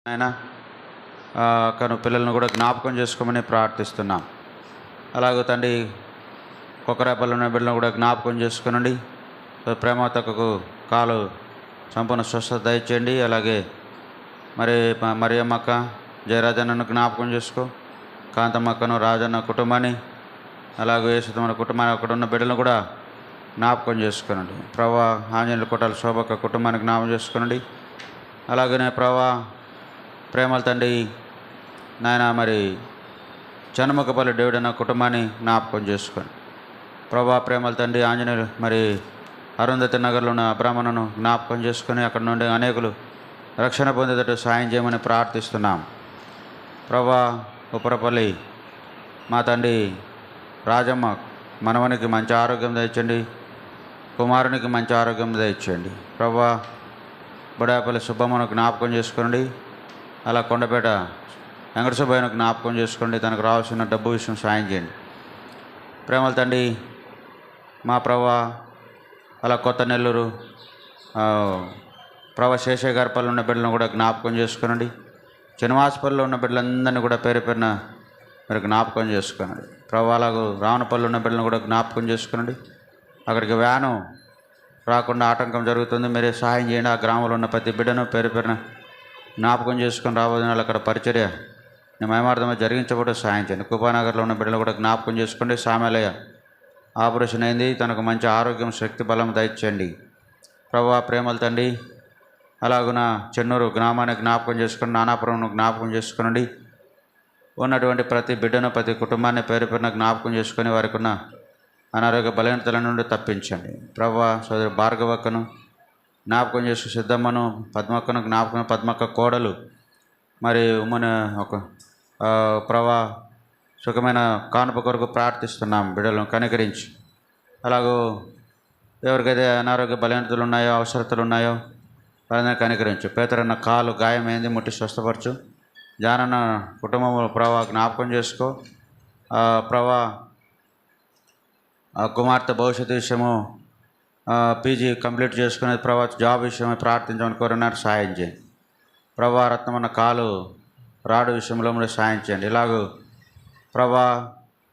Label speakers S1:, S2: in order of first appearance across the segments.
S1: ఆయన కను పిల్లలను కూడా జ్ఞాపకం చేసుకోమని ప్రార్థిస్తున్నాం. అలాగే తండ్రి కొకరేపల్లి ఉన్న బిడ్డలను కూడా జ్ఞాపకం చేసుకునండి. ప్రేమతకు కాలు సంపూర్ణ స్వస్థత దయచేయండి. అలాగే మరియమ్మక్క జయరాజన్నను జ్ఞాపకం చేసుకో, కాంతమ్మక్కను రాజన్న కుటుంబాన్ని, అలాగే యేసుతమ్మ కుటుంబాన్ని, అక్కడ ఉన్న బిడ్డలను కూడా జ్ఞాపకం చేసుకునండి. ప్రభా ఆంజనేయుల కొట్టాల శోభక్క కుటుంబాన్ని జ్ఞాపకం చేసుకునండి. అలాగనే ప్రభా ప్రేమల తండ్రి నాయన చెన్నమక్కపల్లి డేవిడ్ అన్న కుటుంబాన్ని జ్ఞాపకం చేసుకోండి. ప్రభా ప్రేమల తండ్రి ఆంజనేయులు అరుంధతి నగర్లో ఉన్న బ్రాహ్మణను జ్ఞాపకం చేసుకొని అక్కడ నుండి అనేకులు రక్షణ పొందేటట్టు సాయం చేయమని ప్రార్థిస్తున్నాం. ప్రభా ఉప్పరపల్లి మా తండ్రి రాజమ్మ మనవనికి మంచి ఆరోగ్యం దయచండి, కుమారునికి మంచి ఆరోగ్యం దయచేయండి. ప్రభా బుడాపల్లి సుబ్బమ్మను జ్ఞాపకం చేసుకోండి. అలా కొండపేట వెంకట సుబ్బయ్యను జ్ఞాపకం చేసుకోండి. తనకు రావాల్సిన డబ్బు విషయం సాయం చేయండి. ప్రేమల తండ్రి మా ప్రభా అలా కొత్త నెల్లూరు ప్రభా శేషయ్య గారిపల్లి ఉన్న బిడ్డలను కూడా జ్ఞాపకం చేసుకునండి. శ్రీనివాసపల్లిలో ఉన్న బిడ్డలందరినీ కూడా పేరు పేరున మీరు జ్ఞాపకం చేసుకోనండి. ప్రభా అలాగూ రావణపల్లి ఉన్న బిడ్డలను కూడా జ్ఞాపకం చేసుకునండి. అక్కడికి వ్యాను రాకుండా ఆటంకం జరుగుతుంది, మీరే సహాయం చేయండి. ఆ గ్రామంలో ఉన్న ప్రతి బిడ్డను పేరు పేరున జ్ఞాపకం చేసుకొని రాబోతున్నారు. అక్కడ పరిచర్య మహిమార్థంగా జరిగించబడి సహాయం చేయండి. కుపానగర్లో ఉన్న బిడ్డలు కూడా జ్ఞాపకం చేసుకోండి. సామేలయ్య ఆపరేషన్ అయింది, తనకు మంచి ఆరోగ్యం శక్తి బలం దయచేయండి. ప్రభా ప్రేమల తండ్రి అలాగున చెన్నూరు గ్రామాన్ని జ్ఞాపకం చేసుకోండి. నానాపురంను జ్ఞాపకం చేసుకోనండి. ఉన్నటువంటి ప్రతి బిడ్డను ప్రతి కుటుంబాన్ని పేరు పేరున జ్ఞాపకం చేసుకొని వారికి ఉన్న అనారోగ్య బలహీనతల నుండి తప్పించండి. ప్రభా సోదరి భార్గవక్కను జ్ఞాపకం చేసుకు, సిద్ధమ్మను పద్మక్కను జ్ఞాపకం, పద్మక్క కోడలు ఉమ్మని ఒక ప్రభా సుఖమైన కానుప కొరకు ప్రార్థిస్తున్నాం. బిడ్డలను కనికరించి అలాగూ ఎవరికైతే అనారోగ్య బలహీనతలు ఉన్నాయో అవసరతలు ఉన్నాయో వారిని కనికరించు. పేదరన్న కాలు గాయమైంది, ముట్టి స్వస్థపరచు. జానన్న కుటుంబం ప్రభా జ్ఞాపకం చేసుకో. ప్రభా కుమార్తె భవిష్యత్తు విషయము పీజీ కంప్లీట్ చేసుకునే ప్రభా జాబ్ విషయమై ప్రార్థించమని కోరినారు, సాయం చేయండి. ప్రభా రత్నమన్న కాలు రాడు విషయంలో కూడా సాయం చేయండి. ఇలాగూ ప్రభా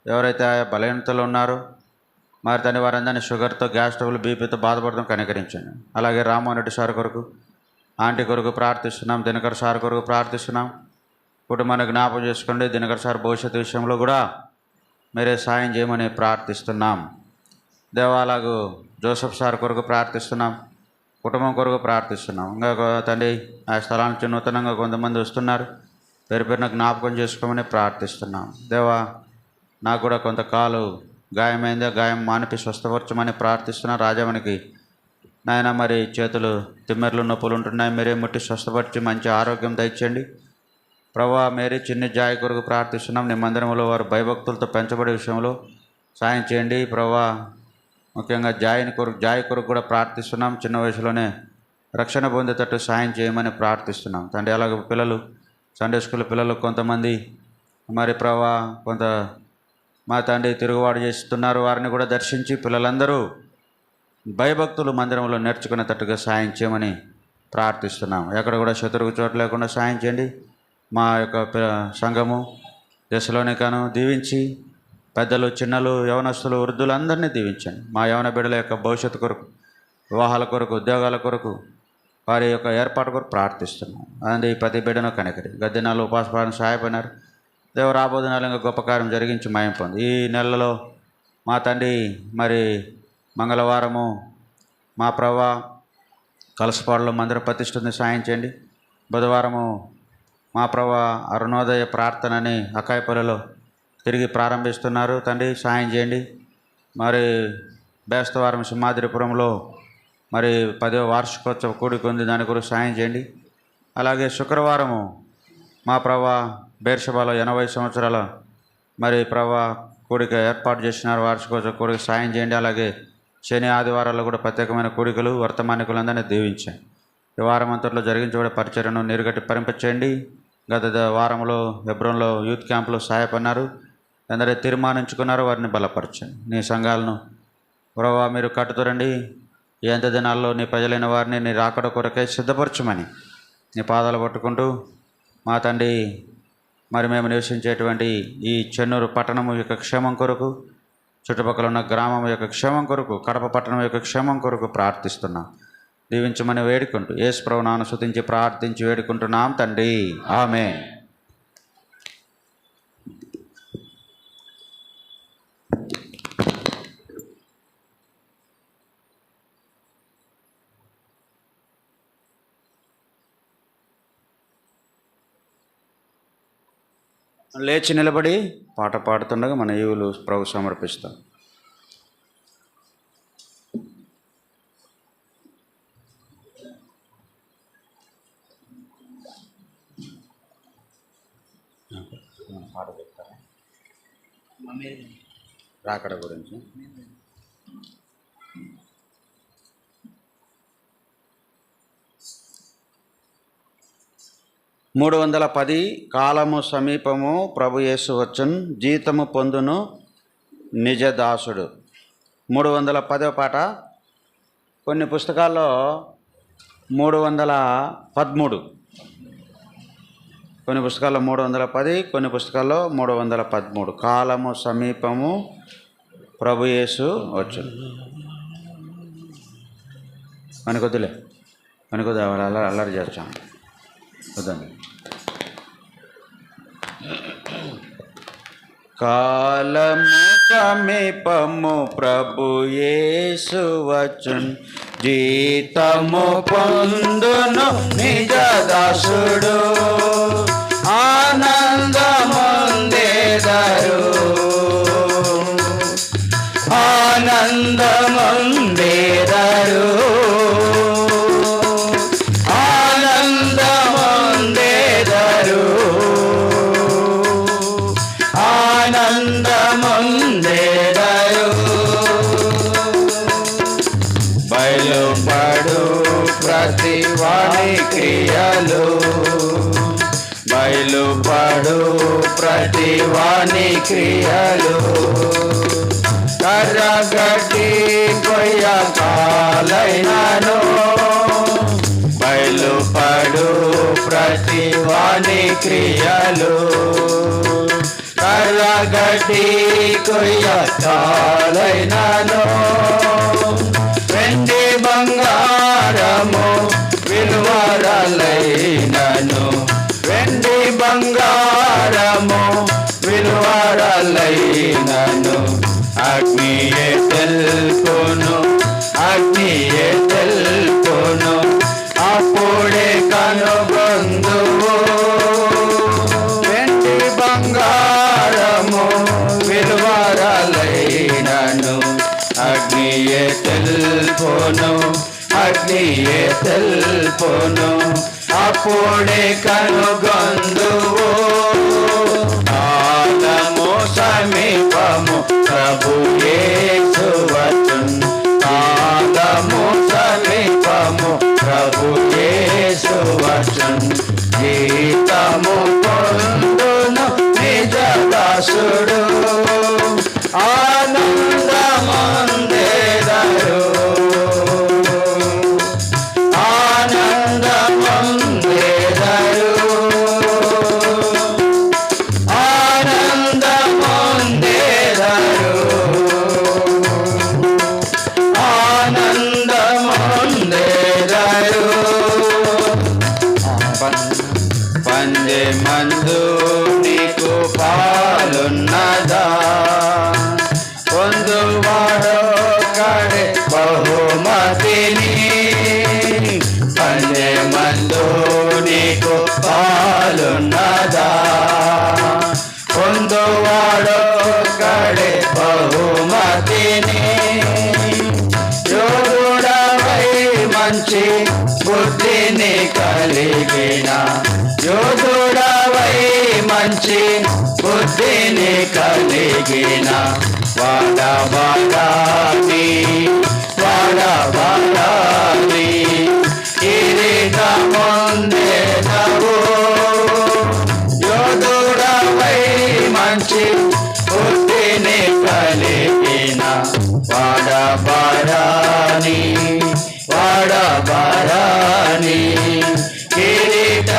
S1: ఎవరైతే బలహీనతలు ఉన్నారో తండ్రి వారందరినీ షుగర్తో, గ్యాస్ ట్రబుల్, బీపీతో బాధపడడం కనికరించండి. అలాగే రామ్మోహన్ రెడ్డి సార్ కొరకు, ఆంటీ కొరకు ప్రార్థిస్తున్నాం. దినకర్ సార్ కొరకు ప్రార్థిస్తున్నాం. కుటుంబాన్ని జ్ఞాపకం చేసుకోండి. దినకర్ సార్ భవిష్యత్తు విషయంలో కూడా మీరే సాయం చేయమని ప్రార్థిస్తున్నాం. దేవాలాగు జోసఫ్ సార్ కొరకు ప్రార్థిస్తున్నాం. కుటుంబం కొరకు ప్రార్థిస్తున్నాం. ఇంకా తండ్రి ఆ స్థలాల నుంచి నూతనంగా కొంతమంది వస్తున్నారు, పేరు పేరున జ్ఞాపకం చేసుకోమని ప్రార్థిస్తున్నాం. దేవా నాకు కూడా కొంత కాలు గాయమైంది, గాయం మానిపి స్వస్థపరచమని ప్రార్థిస్తున్నాం. రాజామణికి నాయన చేతులు తిమ్మెర్లు నొప్పులు ఉంటున్నాయి, మీరే ముట్టి స్వస్థపరిచి మంచి ఆరోగ్యం దయచేయండి. ప్రభా మేరీ చిన్ని జాయ్ కొరకు ప్రార్థిస్తున్నాం. నీ మందిరంలో వారు భయభక్తులతో పెంచబడే విషయంలో సాయం చేయండి. ప్రభా ముఖ్యంగా జాయ్ కొరకు కూడా ప్రార్థిస్తున్నాం. చిన్న వయసులోనే రక్షణ పొందేటట్టు సాయం చేయమని ప్రార్థిస్తున్నాం. తండ్రి అలాగే పిల్లలు సండే స్కూల్ పిల్లలు కొంతమంది ప్రభా కొంత మా తండ్రి తిరుగుబాటు చేస్తున్నారు, వారిని కూడా దర్శించి పిల్లలందరూ భయభక్తులు మందిరంలో నేర్చుకునేటట్టుగా సాయం చేయమని ప్రార్థిస్తున్నాం. ఎక్కడ కూడా శత్రువు చోటు లేకుండా సాయం చేయండి. మా యొక్క సంఘము దశలోనికను దీవించి, పెద్దలు, చిన్నలు, యవనస్తులు, వృద్ధులు అందరినీ దీవించండి. మా యవన బిడ్డల యొక్క భవిష్యత్తు కొరకు, వివాహాల కొరకు, ఉద్యోగాల కొరకు, వారి యొక్క ఏర్పాటు కొరకు ప్రార్థిస్తున్నాం. అది ప్రతి బిడ్డను కనికరి. గద్దెనాలు ఉపాసపాలను సహాయపడినారు. దేవు రాబోదినాలు ఇంకా గొప్ప కార్యం జరిగించి మాయం పొంది. ఈ నెలలో మా తండ్రి మంగళవారము మా ప్రభా కలసపాడులో మందిర ప్రతిష్ఠని సాయం చేయండి. బుధవారము మా ప్రభా అరుణోదయ ప్రార్థనని అకాయపల్లిలో తిరిగి ప్రారంభిస్తున్నారు. తండ్రి సాయం చేయండి. బేస్తవారం సింహాద్రిపురంలో 10వ వార్షికోత్సవ కూడిక ఉంది, దాని కొరకు సాయం చేయండి. అలాగే శుక్రవారము మా ప్రభా బేర్షబాలో 80 సంవత్సరాల ప్రభా కూడిక ఏర్పాటు చేసినారు. వార్షికోత్సవ కూడిక సాయం చేయండి. అలాగే శని ఆదివారాల్లో కూడా ప్రత్యేకమైన కూడికలు, వర్తమానికులందరినీ దీవించండి. ఈ వారం అంతట్లో జరిగించబడే పరిచర్యను నీరుగట్టి పరిపించండి. గత వారంలో హెబ్రోన్లో యూత్ క్యాంపులో సహాయపడినారు, ఎందరైతే తీర్మానించుకున్నారో వారిని బలపరచండి. నీ సంఘాలను ప్రభా మీరు కట్టుతురండి. ఈ అంత్య దినాల్లో నీ ప్రజలైన వారిని నీ రాకడ కొరకై సిద్ధపరచమని నీ పాదాలు పట్టుకుంటూ మా తండ్రి, మరి మేము నివసించేటువంటి ఈ చెన్నూరు పట్టణము యొక్క క్షేమం కొరకు, చుట్టుపక్కల ఉన్న గ్రామం యొక్క క్షేమం కొరకు, కడప పట్టణం యొక్క క్షేమం కొరకు ప్రార్థిస్తున్నాం. దీవించమని వేడుకుంటూ యేసు ప్రభువు నామమున స్తుతించి ప్రార్థించి వేడుకుంటున్నాం తండ్రి, ఆమేన్. లేచి నిలబడి పాట పాడుతుండగా మన ఈవులు ప్రభు సమర్పిస్తాం. పాట చెప్తారా రాకడ గురించి? 310 కాలము సమీపము ప్రభు యేసు వచ్చున్, జీతము పొందును నిజదాసుడు. 310వ పాట. కొన్ని పుస్తకాల్లో 313, కొన్ని పుస్తకాల్లో 310, కొన్ని పుస్తకాల్లో 313. కాలము సమీపము ప్రభు యేసు వచ్చున్. మనకొద్దులే, మనకొద్దు, అల్లరి చేస్తాం వద్దండి. కాలము సమీపము ప్రభు యేసు వచ్చున్, జీతము పొందును నిజదాసుడు. ఆనందముందెదరు, ఆనందముందెదరు, ఆనందముందెదరు, ఆనందముందెదరు. బయలుపడు ప్రతి వాని క్రియలు, బయలుపడు ప్రతి వాని క్రియలు. కర్రగడ్డి కొయ్య కాలైనను, బయలుపడు ప్రతి వాని క్రియలు. కర్రగడ్డి కొయ్య కాలైనను, వెండి బంగారము విలువరలైనను, వెండి బంగారము విలువరలైనను. అగ్నియే తెలుపును, అగ్నియే తెలుపును, అప్పుడే కనుగొందువు. వెండి బంగారము విలువరలైనను, అగ్నియే తెలుపును, అగ్నియే తెలుపును, అప్పుడే కనుగొందువు. కాలము సమీపము ప్రభు యేసు వచ్చున్, కాలము సమీపము ప్రభు యేసు వచ్చున్, జీతము పొందును నిజదాసుడు. ఆనందముందెదరు, ఆనందముందెదరు, ఆనందముందెదరు, ఆనందముందెదరు. పంజె మందు నీకు పాలున్నదా, పొందువాడో కడే బహుమతిని. పంజె మందు నీకు పాలున్నదా, పొందువాడో కడే బహుమతిని. యోగుడవై మంచి బుద్ధిని కలిగిన, యోగుడవై మంచి బుద్ధిని కలిగిన. వాడవాడాని, వాడవాడాని, కిరీటముందెదవు. యోధుడవై మంచి బుద్ధిని కలిగిన. వాడవాడాని, వాడవాడాని, కిరీటముందెదవు.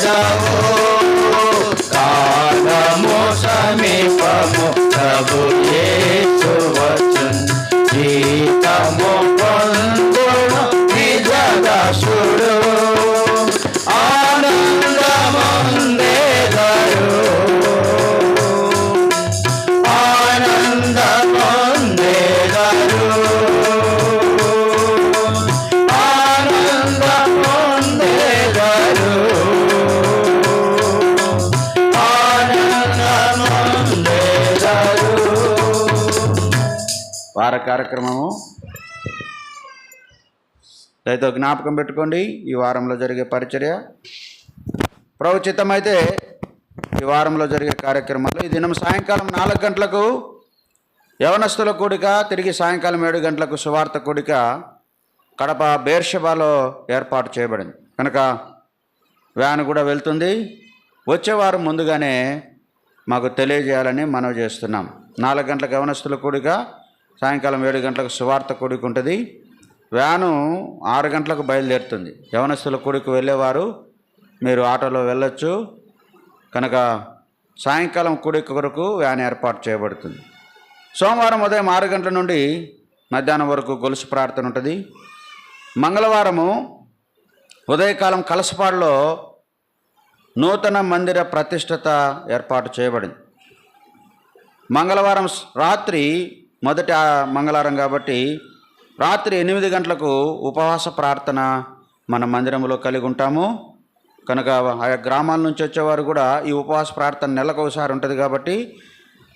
S2: త్వరపడవో కాలము సమీపము ప్రభు యేసు వచ్చును జీతము పొందును నిజ దాసుడు ఆనందమందేదరు ఆనందమందేదరు ఆనందమందేదరు ఆనందమందేదరు.
S1: వార కార్యక్రమము దయతో జ్ఞాపకం పెట్టుకోండి. ఈ వారంలో జరిగే పరిచర్య ప్రవచితమైతే ఈ వారంలో జరిగే కార్యక్రమాలు ఈ దినం సాయంకాలం 4 గంటలకు యవనస్తుల కూడిక, తిరిగి సాయంకాలం 7 గంటలకు సువార్త కూడిక కడప బేర్షెబాలో ఏర్పాటు చేయబడింది కనుక వ్యాన్ కూడా వెళ్తుంది. వచ్చే వారం ముందుగానే మాకు తెలియజేయాలని మనవి చేస్తున్నాం. 4 గంటలకు యవనస్తుల కూడిక, సాయంకాలం 7 గంటలకు సువార్త కూడిక ఉంటుంది. వ్యాను 6 గంటలకు బయలుదేరుతుంది. యవనస్తుల కూడికి వెళ్ళేవారు మీరు ఆటోలో వెళ్ళొచ్చు కనుక సాయంకాలం కూడిక కొరకు వ్యాన్ ఏర్పాటు చేయబడుతుంది. సోమవారం ఉదయం 6 గంటల నుండి మధ్యాహ్నం వరకు గొలుసు ప్రార్థన ఉంటుంది. మంగళవారము ఉదయకాలం కలసపాడులో నూతన మందిర ప్రతిష్టత ఏర్పాటు చేయబడింది. మంగళవారం రాత్రి మొదటి మంగళవారం కాబట్టి రాత్రి 8 గంటలకు ఉపవాస ప్రార్థన మన మందిరంలో కలిగి ఉంటాము కనుక ఆయా గ్రామాల నుంచి వచ్చేవారు కూడా ఈ ఉపవాస ప్రార్థన నెలకు ఒకసారి ఉంటుంది కాబట్టి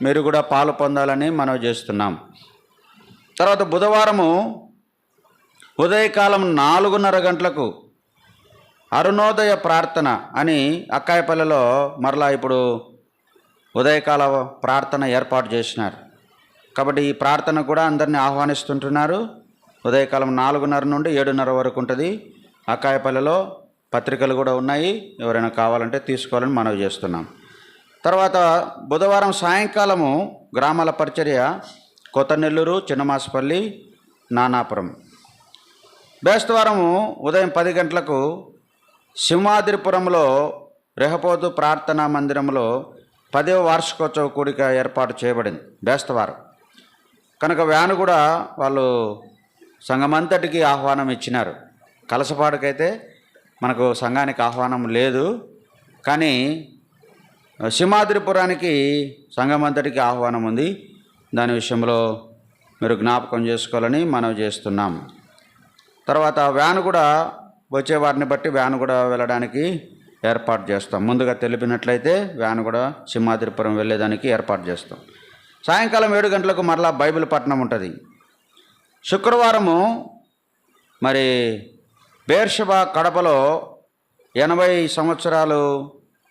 S1: మీరు కూడా పాలు పొందాలని మనవి చేస్తున్నాం. తర్వాత బుధవారము ఉదయకాలం 4:30 గంటలకు అరుణోదయ ప్రార్థన అని అక్కాయపల్లిలో మరలా ఇప్పుడు ఉదయకాల ప్రార్థన ఏర్పాటు చేసినారు కాబట్టి ఈ ప్రార్థన కూడా అందరినీ ఆహ్వానిస్తుంటున్నారు. ఉదయకాలం 4:30 నుండి 7:30 వరకు ఉంటుంది. అక్కాయపల్లిలో పత్రికలు కూడా ఉన్నాయి, ఎవరైనా కావాలంటే తీసుకోవాలని మనవి చేస్తున్నాం. తర్వాత బుధవారం సాయంకాలము గ్రామాల పరిచర్య కొత్తనెల్లూరు, చిన్నమాసపల్లి, నానాపురం. బేస్తవారము ఉదయం 10 గంటలకు సింహాద్రిపురంలో రెహపోతు ప్రార్థనా మందిరంలో 10వ వార్షికోత్సవ కూడిక ఏర్పాటు చేయబడింది బేస్తవారం కనుక వ్యాను కూడా వాళ్ళు సంఘమంతటికి ఆహ్వానం ఇచ్చినారు. కలసపాడుకైతే మనకు సంఘానికి ఆహ్వానం లేదు, కానీ సింహాద్రిపురానికి సంఘమంతటికి ఆహ్వానం ఉంది. దాని విషయంలో మీరు జ్ఞాపకం చేసుకోవాలని మనవి చేస్తున్నాం. తర్వాత వ్యాను కూడా వచ్చే వారిని బట్టి వ్యాను కూడా వెళ్ళడానికి ఏర్పాటు చేస్తాం. ముందుగా తెలిపినట్లయితే వ్యాను కూడా సింహాద్రిపురం వెళ్ళేదానికి ఏర్పాటు చేస్తాం. సాయంకాలం 7 గంటలకు మరలా బైబిల్ పట్టణం ఉంటుంది. శుక్రవారము మరి బేర్షెబా కడపలో 80 సంవత్సరాలు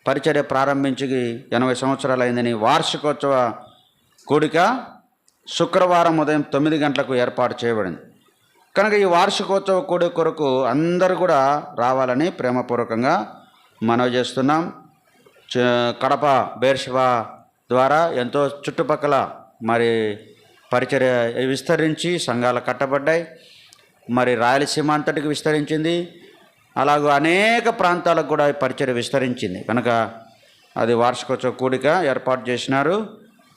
S1: పరిచర్య ప్రారంభించి 80 సంవత్సరాలు అయిందని వార్షికోత్సవ కూడిక శుక్రవారం ఉదయం 9 గంటలకు ఏర్పాటు చేయబడింది కనుక ఈ వార్షికోత్సవ కూడిక కొరకు అందరూ కూడా రావాలని ప్రేమపూర్వకంగా మనవి చేస్తున్నాం. కడప బేర్షెబా ద్వారా ఎంతో చుట్టుపక్కల మరి పరిచర్య విస్తరించి సంఘాలు కట్టబడ్డాయి. మరి రాయలసీమ అంతటికి విస్తరించింది, అలాగూ అనేక ప్రాంతాలకు కూడా ఈ పరిచర్య విస్తరించింది కనుక అది వార్షికోత్సవ కూడిక ఏర్పాటు చేసినారు.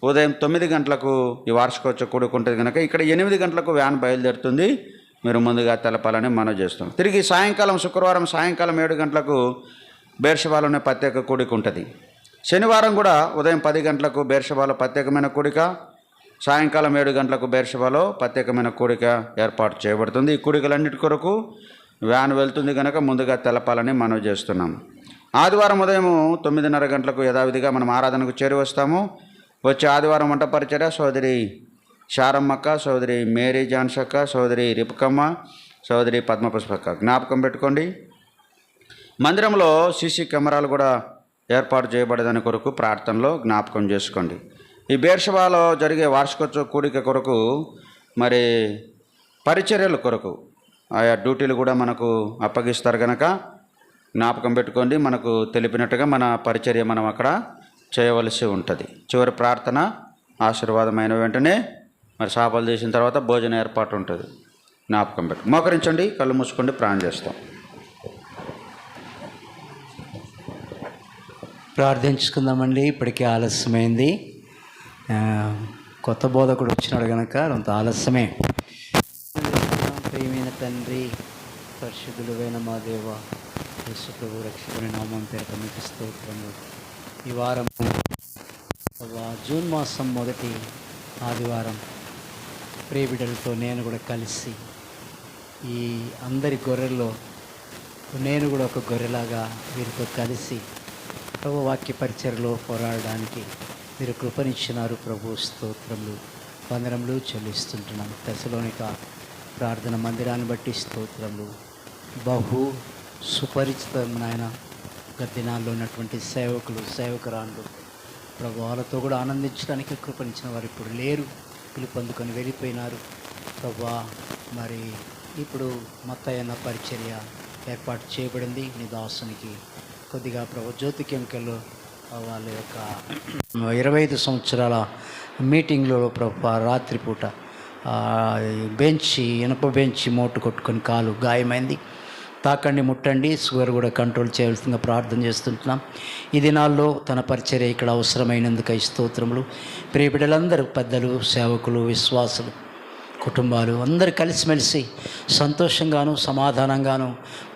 S1: ఉదయం 9 గంటలకు ఈ వార్షికోత్సవ కూడిక ఉంటుంది కనుక ఇక్కడ 8 గంటలకు వ్యాన్ బయలుదేరుతుంది. మీరు ముందుగా తెలపాలని మనవి చేస్తాం. తిరిగి సాయంకాలం శుక్రవారం సాయంకాలం 7 గంటలకు బేర్షెబాలోనే ప్రత్యేక కూడిక ఉంటుంది. శనివారం కూడా ఉదయం 10 గంటలకు బేర్షెబాలో ప్రత్యేకమైన కూడిక, సాయంకాలం 7 గంటలకు బేర్షెబాలో ప్రత్యేకమైన కూడిక ఏర్పాటు చేయబడుతుంది. ఈ కూడికలన్నిటి కొరకు వ్యాన్ వెళ్తుంది కనుక ముందుగా తెలపాలని మనవి చేస్తున్నాం. ఆదివారం ఉదయం 9:30 గంటలకు యథావిధిగా మనం ఆరాధనకు చేరి వస్తాము. వచ్చే ఆదివారం వంట పరిచర్య సోదరి శారమ్మక్క, సోదరి మేరీ జాన్సక్క, సోదరి రిపకమ్మ, సోదరి పద్మపుష్పక్క. జ్ఞాపకం పెట్టుకోండి. మందిరంలో సీసీ కెమెరాలు కూడా ఏర్పాటు చేయబడేదాని కొరకు ప్రార్థనలో జ్ఞాపకం చేసుకోండి. ఈ బేర్షెబాలో జరిగే వార్షికోత్సవ కూడిక కొరకు మరి పరిచర్యల కొరకు ఆయా డ్యూటీలు కూడా మనకు అప్పగిస్తారు కనుక జ్ఞాపకం పెట్టుకోండి. మనకు తెలిపినట్టుగా మన పరిచర్య మనం అక్కడ చేయవలసి ఉంటుంది. చివరి ప్రార్థన ఆశీర్వాదమైన వెంటనే మరి శాపలు చేసిన తర్వాత భోజన ఏర్పాటు ఉంటుంది. జ్ఞాపకం పెట్టు. మోకరించండి, కళ్ళు మూసుకోండి, ప్రార్థన చేస్తాం.
S3: ప్రార్థించుకుందామండి. ఇప్పటికే ఆలస్యమైంది. ఆ, కొత్త బోధకుడు వచ్చినాడు కనుక కొంత ఆలస్యమే. ప్రియమైన తండ్రి, పరిశుద్ధులైన మా దేవ, యేసు ప్రభు రక్షకుని నామం పేరు మీకు స్తోత్రములు. ఈ వారం జూన్ మాసం మొదటి ఆదివారం ప్రియబిడ్డలతో నేను కూడా కలిసి ఈ అందరి గొర్రెల్లో నేను కూడా ఒక గొర్రెలాగా వీరితో కలిసి ప్రభు వాక్య పరిచర్లో పోరాడడానికి మీరు కృపనిచ్చినారు. ప్రభు స్తోత్రములు, వందనములు చెల్లిస్తుంటున్నాం. తెసలోనిక ప్రార్థన మందిరాన్ని బట్టి స్తోత్రములు. బహు సుపరిచితం నాయన. గత దినాల్లో ఉన్నటువంటి సేవకులు, సేవకురాళ్ళు ప్రభు వాళ్ళతో కూడా ఆనందించడానికి కృపనిచ్చిన వారు ఇప్పుడు లేరు, పిలుపొందుకొని వెళ్ళిపోయినారు. ప్రభు మరి ఇప్పుడు మత్తయ్యన్న పరిచర్య ఏర్పాటు చేయబడింది. నీ దాసునికి కొద్దిగా ప్రభు జ్యోతి కెమికల్ వాళ్ళ యొక్క 25 సంవత్సరాల మీటింగ్లో ప్రభు రాత్రిపూట ఇనప బెంచి మోటు కొట్టుకొని కాలు గాయమైంది. తాకండి, ముట్టండి, షుగర్ కూడా కంట్రోల్ చేయాల్సిందిగా ప్రార్థన చేస్తుంటున్నాం. ఈ దినాల్లో తన పరిచర్య ఇక్కడ అవసరమైనందుకు స్తోత్రములు. ప్రియబిడ్డలందరూ, పెద్దలు, సేవకులు, విశ్వాసులు, కుటుంబాలు అందరూ కలిసిమెలిసి సంతోషంగాను సమాధానంగాను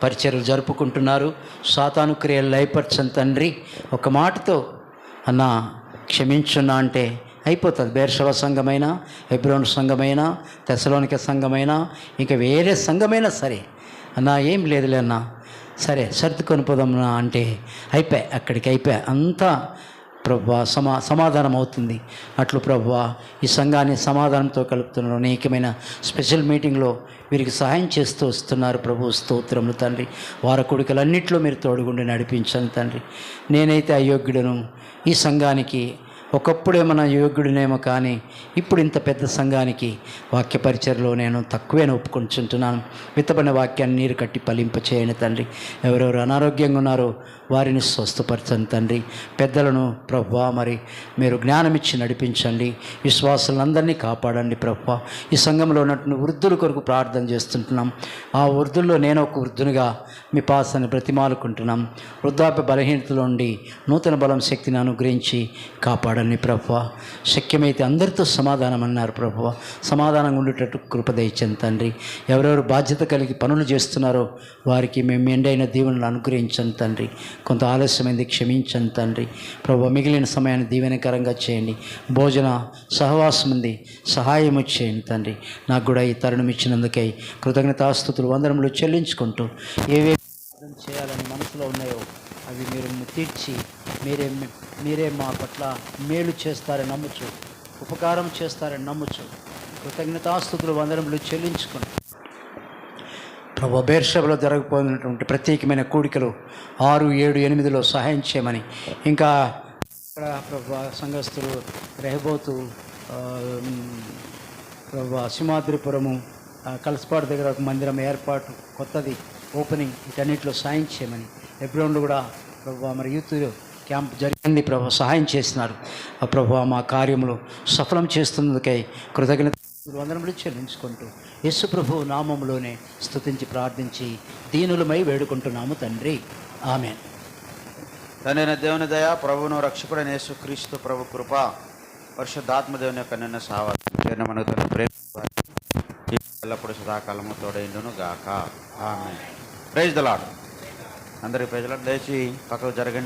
S3: పరిచర్యలు జరుపుకుంటున్నారు. సాతాను క్రియలు లయపరచని తండ్రి, ఒక మాటతో అన్నా క్షమించున్నా అంటే అయిపోతుంది. బేర్షవ సంఘమైనా, హెబ్రోను సంఘమైనా, తెసలోనిక సంఘమైనా, ఇంకా వేరే సంఘమైనా సరే అన్నా ఏం లేదులే అన్నా, సరే సర్దుకొని పోదామన్నా అంటే అక్కడికి అంతా ప్రభువా సమాధానం అవుతుంది. అట్లు ప్రభువా ఈ సంఘాన్ని సమాధానంతో కలుపుతున్నారు. అనేకమైన స్పెషల్ మీటింగ్లో వీరికి సహాయం చేస్తూ వస్తున్నారు. ప్రభు స్తోత్రములు తండ్రి. వారకుడికలన్నింటిలో మీరు తోడుగుండి నడిపించండి తండ్రి. నేనైతే అయోగ్యుడను, ఈ సంఘానికి ఒకప్పుడేమన్నా యోగ్యుడినేమో, కానీ ఇప్పుడు ఇంత పెద్ద సంఘానికి వాక్య పరిచర్లో నేను తక్కువే ఒప్పుకొంచుంటున్నాను. విత్తబడిన వాక్యాన్ని నీరు కట్టి ఫలింప చేయండి తండ్రి. ఎవరెవరు అనారోగ్యంగా ఉన్నారో వారిని స్వస్థపరచండి తండ్రి. పెద్దలను ప్రభువా మరి మీరు జ్ఞానం ఇచ్చి నడిపించండి. విశ్వాసులందరినీ కాపాడండి ప్రభువా. ఈ సంఘంలో ఉన్నటువంటి వృద్ధుల కొరకు ప్రార్థన చేస్తుంటున్నాం. ఆ వృద్ధుల్లో నేను ఒక వృద్ధునిగా మీ పాసాన్ని బ్రతిమాలుకుంటున్నాం. వృద్ధాప్య బలహీనతలో ఉండి నూతన బలం శక్తిని అనుగ్రహించి కాపాడండి ప్రభువా. శక్యమైతే అందరితో సమాధానం అన్నారు ప్రభువా. సమాధానంగా ఉండేటట్టు కృప దయచండి తండ్రి. ఎవరెవరు బాధ్యత కలిగి పనులు చేస్తున్నారో వారికి మేము మెండైన దీవెనలు అనుగ్రహించండి తండ్రి. కొంత ఆలస్యమైంది, క్షమించండి తండ్రి. ప్రభువా మిగిలిన సమయాన్ని దీవెనకరంగా చేయండి. భోజన సహవాసం ఉంది, సహాయం చేయండి తండ్రి. నాకు కూడా ఈ తరుణం ఇచ్చినందుకై కృతజ్ఞతాస్తుతులు, వందనములు చెల్లించుకుంటూ ఏవే చేయాలని మనసులో ఉన్నాయో అవి మీరు తీర్చి మీరే మా పట్ల మేలు చేస్తారని నమ్ముచు, ఉపకారం చేస్తారని నమ్ముచు కృతజ్ఞతాస్తుతులు, వందనములు చెల్లించుకుంటూ ప్రభు బేర్షెబలో జరగబోతున్నటువంటి ప్రత్యేకమైన కూడికలు 6, 7, 8లో సహాయం చేయమని, ఇంకా ఇక్కడ ప్రభు సంఘస్థులు రెహబోతు, ప్రభు సింహాద్రిపురము, కలసపాడు దగ్గర ఒక మందిరం ఏర్పాటు, కొత్తది ఓపెనింగ్, వీటన్నిటిలో సహాయం చేయమని, హెబ్రోన్లో కూడా ప్రభు మరి యూత్ క్యాంప్ జరిగింది ప్రభు, సహాయం చేస్తున్నారు. ప్రభు మా కార్యములు సఫలం చేస్తున్నందుకై కృతజ్ఞత వందనములు చెల్లించుకుంటూ యేసు ప్రభు నామములోనే స్తుతించి ప్రార్థించి దీనులమై వేడుకుంటున్నాము తండ్రి. ఆమేన్.
S1: తండ్రి దేవుని దయ, ప్రభువును రక్షకుడైన యేసు క్రీస్తు ప్రభు కృప, పరిశుద్ధాత్మ దేవుని యొక్క నిన్న సావాసం మనకు తన ప్రేమ ఎల్లప్పుడూ సదాకాలము తోడైండును గాక. ఆమేన్. Praise the Lord. అందరికీ ప్రైజ్ ద లార్డ్. దయచేసి పక్కకు జరగండి.